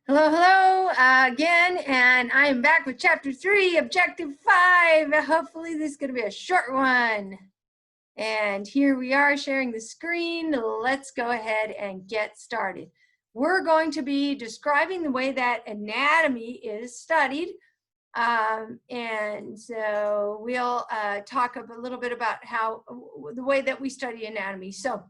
Hello, hello again, and I am back with chapter 3, objective 5. Hopefully this is going to be a short one. And here we are sharing the screen. Let's go ahead and get started. We're going to be describing the way that anatomy is studied. And so we'll talk a little bit about how the way that we study anatomy. So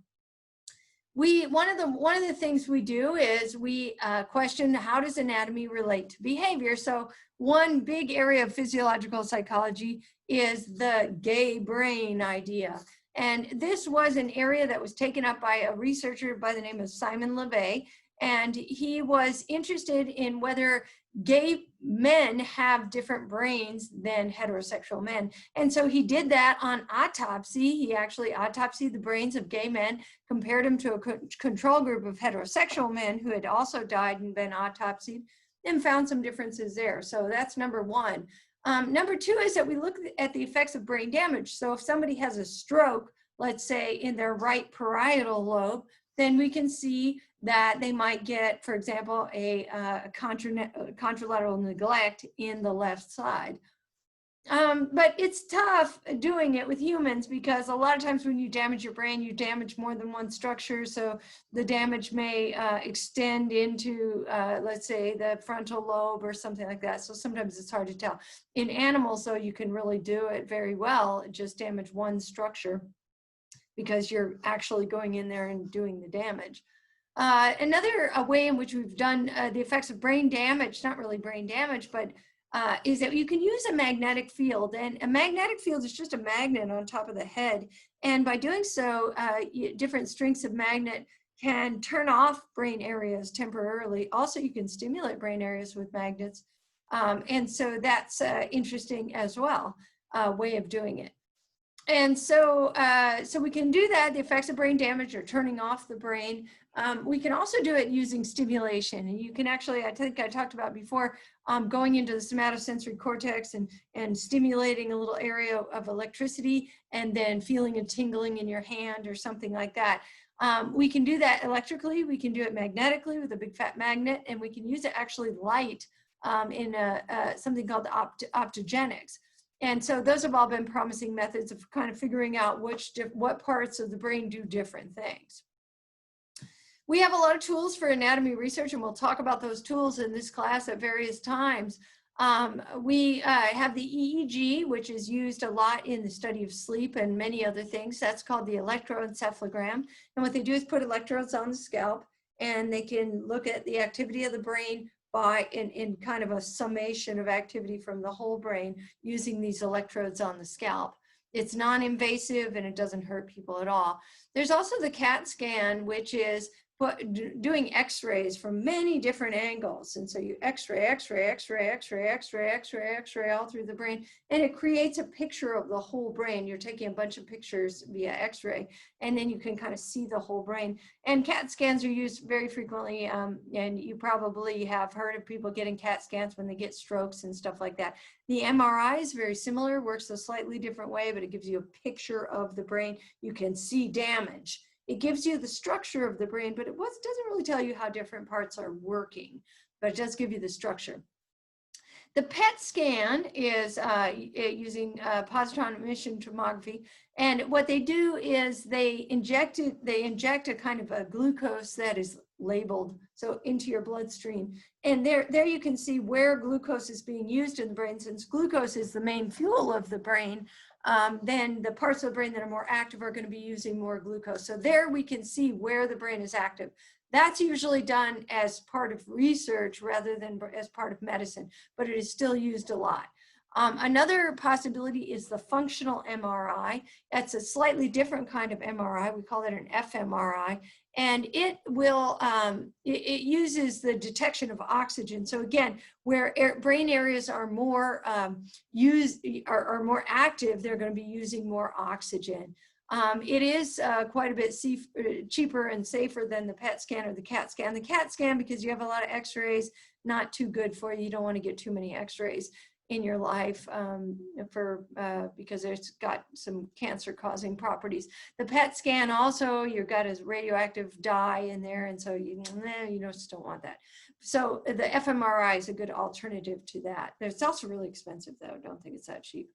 one of the things we do is we question how does anatomy relate to behavior. So one big area of physiological psychology is the gay brain idea. And this was an area that was taken up by a researcher by the name of Simon LeVay. And he was interested in whether gay men have different brains than heterosexual men. And so he did that on autopsy. He actually autopsied the brains of gay men, compared them to a control group of heterosexual men who had also died and been autopsied, and found some differences there. So that's number one. Number two is that we look at the effects of brain damage. So if somebody has a stroke, let's say in their right parietal lobe, then we can see that they might get, for example, a contralateral neglect in the left side. But it's tough doing it with humans because a lot of times when you damage your brain, you damage more than one structure. So the damage may extend into, let's say, the frontal lobe or something like that. So sometimes it's hard to tell. In animals, though, you can really do it very well, just damage one structure because you're actually going in there and doing the damage. Another way in which we've done the effects of brain damage, not really brain damage, but is that you can use a magnetic field. And a magnetic field is just a magnet on top of the head. And by doing so, different strengths of magnet can turn off brain areas temporarily. Also, you can stimulate brain areas with magnets. And so that's interesting as well, way of doing it. And so, so we can do that, the effects of brain damage or turning off the brain. We can also do it using stimulation. And you can actually, I think I talked about before, going into the somatosensory cortex and stimulating a little area of electricity and then feeling a tingling in your hand or something like that. We can do that electrically. We can do it magnetically with a big fat magnet, and we can use it actually light in something called optogenics. And so those have all been promising methods of kind of figuring out what parts of the brain do different things. We have a lot of tools for anatomy research, and we'll talk about those tools in this class at various times. We have the EEG, which is used a lot in the study of sleep and many other things. That's called the electroencephalogram. And what they do is put electrodes on the scalp, and they can look at the activity of the brain in kind of a summation of activity from the whole brain using these electrodes on the scalp. It's non-invasive and it doesn't hurt people at all. There's also the CAT scan, which is doing x-rays from many different angles. And so you x-ray, x-ray, x-ray, x-ray, x-ray, x-ray, x-ray all through the brain, and it creates a picture of the whole brain. You're taking a bunch of pictures via x-ray, and then you can kind of see the whole brain. And CAT scans are used very frequently, and you probably have heard of people getting CAT scans when they get strokes and stuff like that. The MRI is very similar, works a slightly different way, but it gives you a picture of the brain. You can see damage. It gives you the structure of the brain, but it doesn't really tell you how different parts are working, but it does give you the structure. The PET scan is using positron emission tomography, and what they do is they inject a kind of a glucose that is labeled so into your bloodstream, and there you can see where glucose is being used in the brain. Since glucose is the main fuel of the brain, then the parts of the brain that are more active are going to be using more glucose. So there we can see where the brain is active. That's usually done as part of research rather than as part of medicine, but it is still used a lot. Another possibility is the functional MRI. That's a slightly different kind of MRI. We call it an fMRI, and it will it uses the detection of oxygen. So again, where brain areas are more are more active, they're going to be using more oxygen. It is quite a bit cheaper and safer than the PET scan or the CAT scan. The CAT scan, because you have a lot of x-rays, not too good for you. You don't want to get too many x-rays. in your life because it's got some cancer-causing properties. The PET scan also, your gut is radioactive dye in there, and so you just don't want that. So the fMRI is a good alternative to that. It's also really expensive, though. Don't think it's that cheap.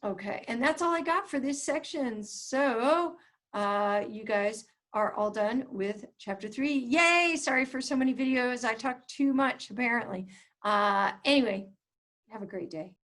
Okay, and that's all I got for this section. So you guys are all done with chapter 3. Yay! Sorry for so many videos. I talked too much, apparently. Anyway, have a great day.